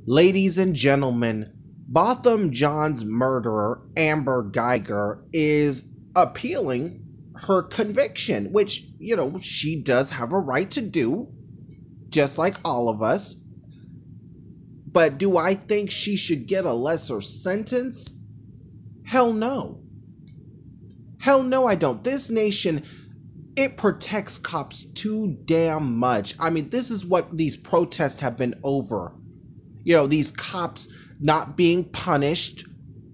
Ladies and gentlemen, Botham Jean's murderer, Amber Guyger, is appealing her conviction, which, she does have a right to do, just like all of us. But do I think she should get a lesser sentence? Hell no. Hell no, I don't. This nation, it protects cops too damn much. I mean, this is what these protests have been over. These cops not being punished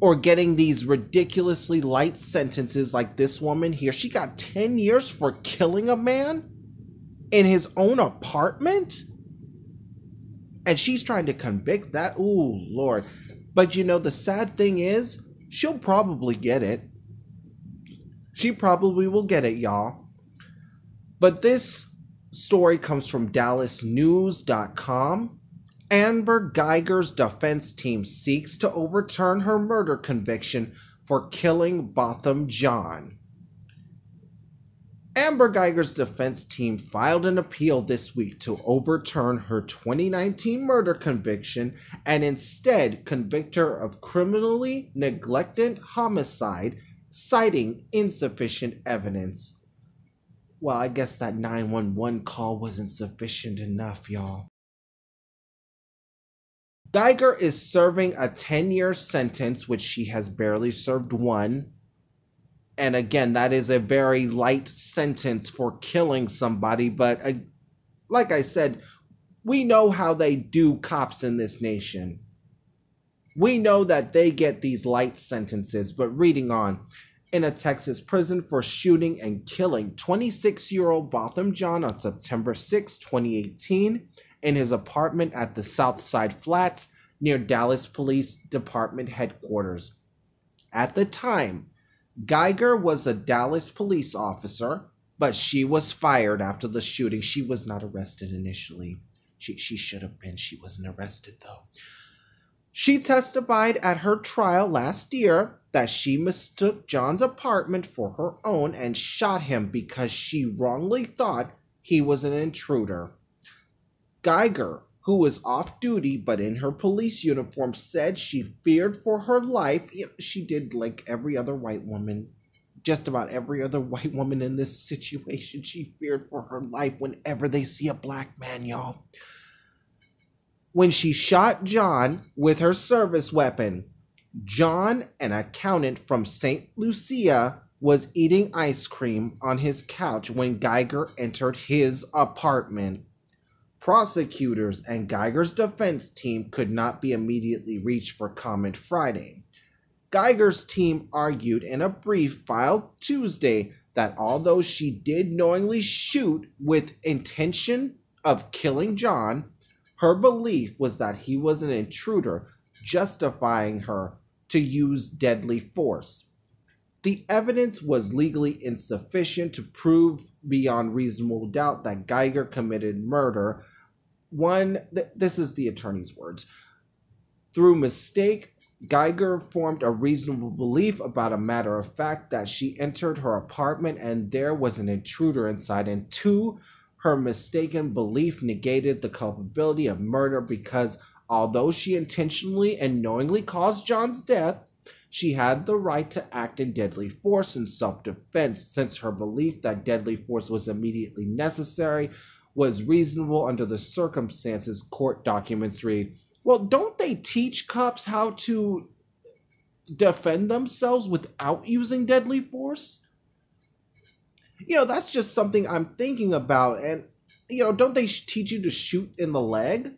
or getting these ridiculously light sentences like this woman here. She got 10 years for killing a man in his own apartment? And she's trying to convict that? Ooh, Lord. But the sad thing is, she'll probably get it. She probably will get it, y'all. But this story comes from DallasNews.com. Amber Guyger's defense team seeks to overturn her murder conviction for killing Botham Jean. Amber Guyger's defense team filed an appeal this week to overturn her 2019 murder conviction and instead convict her of criminally negligent homicide, citing insufficient evidence. Well, I guess that 911 call wasn't sufficient enough, y'all. Guyger is serving a 10-year sentence, which she has barely served one. And again, that is a very light sentence for killing somebody. But like I said, we know how they do cops in this nation. We know that they get these light sentences. But reading on, in a Texas prison for shooting and killing 26-year-old Botham Jean on September 6, 2018, in his apartment at the Southside Flats near Dallas Police Department headquarters. At the time, Guyger was a Dallas police officer, but she was fired after the shooting. She was not arrested initially. She should have been. She wasn't arrested, though. She testified at her trial last year that she mistook John's apartment for her own and shot him because she wrongly thought he was an intruder. Guyger, who was off duty but in her police uniform, said she feared for her life. She did like every other white woman, just about every other white woman in this situation. She feared for her life whenever they see a black man, y'all. When she shot John with her service weapon, John, an accountant from St. Lucia, was eating ice cream on his couch when Guyger entered his apartment. Prosecutors and Guyger's defense team could not be immediately reached for comment Friday. Guyger's team argued in a brief filed Tuesday that although she did knowingly shoot with intention of killing John, her belief was that he was an intruder, justifying her to use deadly force. The evidence was legally insufficient to prove beyond reasonable doubt that Guyger committed murder. This is the attorney's words. Through mistake, Guyger formed a reasonable belief about a matter of fact that she entered her apartment and there was an intruder inside. And two, her mistaken belief negated the culpability of murder because although she intentionally and knowingly caused John's death, she had the right to act in deadly force in self-defense, since her belief that deadly force was immediately necessary was reasonable under the circumstances, court documents read. Well, don't they teach cops how to defend themselves without using deadly force? That's just something I'm thinking about. And, don't they teach you to shoot in the leg?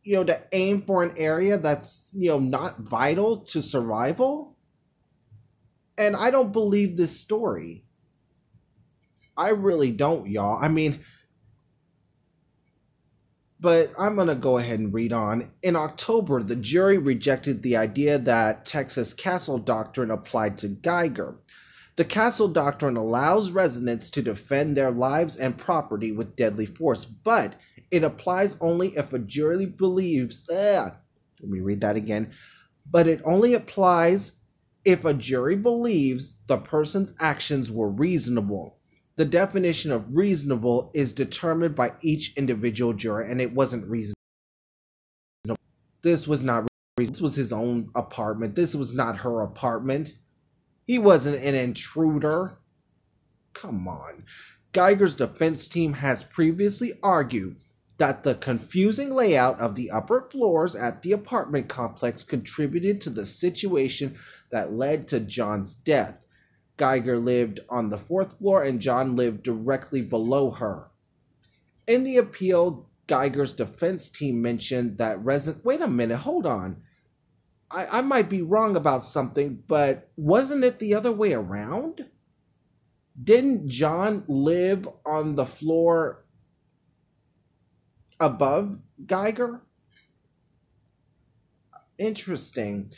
To aim for an area that's, not vital to survival? And I don't believe this story. I really don't, y'all. I mean, but I'm going to go ahead and read on. In October, the jury rejected the idea that Texas Castle Doctrine applied to Guyger. The Castle Doctrine allows residents to defend their lives and property with deadly force, but it applies only if a jury believes, let me read that again, but it only applies if a jury believes the person's actions were reasonable. The definition of reasonable is determined by each individual juror, and it wasn't reasonable. This was not, this was his own apartment. This was not her apartment. He wasn't an intruder. Come on. Guyger's defense team has previously argued that the confusing layout of the upper floors at the apartment complex contributed to the situation that led to John's death. Guyger lived on the fourth floor and John lived directly below her. In the appeal, Guyger's defense team mentioned that wait a minute, hold on. I might be wrong about something, but wasn't it the other way around? Didn't John live on the floor above Guyger? Interesting.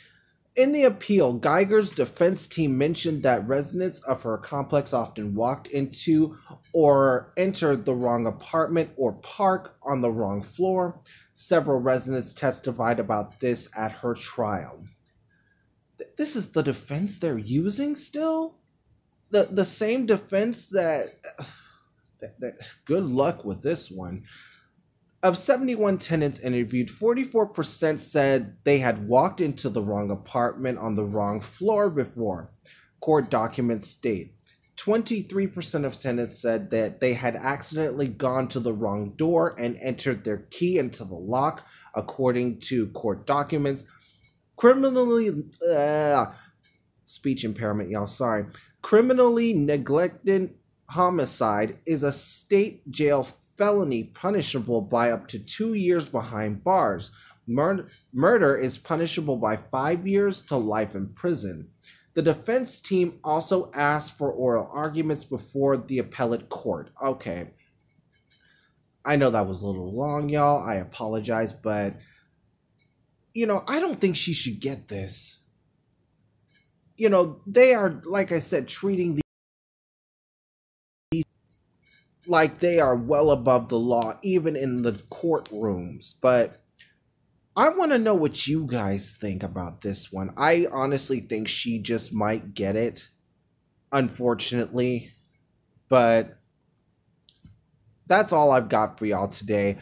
In the appeal, Guyger's defense team mentioned that residents of her complex often walked into or entered the wrong apartment or park on the wrong floor. Several residents testified about this at her trial. This is the defense they're using still? The same defense that good luck with this one. Of 71 tenants interviewed, 44% said they had walked into the wrong apartment on the wrong floor before. Court documents state 23% of tenants said that they had accidentally gone to the wrong door and entered their key into the lock, according to court documents. Speech impairment, y'all, sorry. Criminally neglected homicide is a state jail felony punishable by up to 2 years behind bars. Murder is punishable by 5 years to life in prison. The defense team also asked for oral arguments before the appellate court. Okay. I know that was a little long, y'all. I apologize, but, I don't think she should get this. They are, like I said, treating these like they are well above the law, even in the courtrooms. But I want to know what you guys think about this one. I honestly think she just might get it, unfortunately. But that's all I've got for y'all today.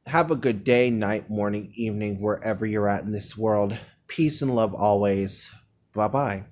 Have a good day, night, morning, evening, wherever you're at in this world. Peace and love always. Bye-bye.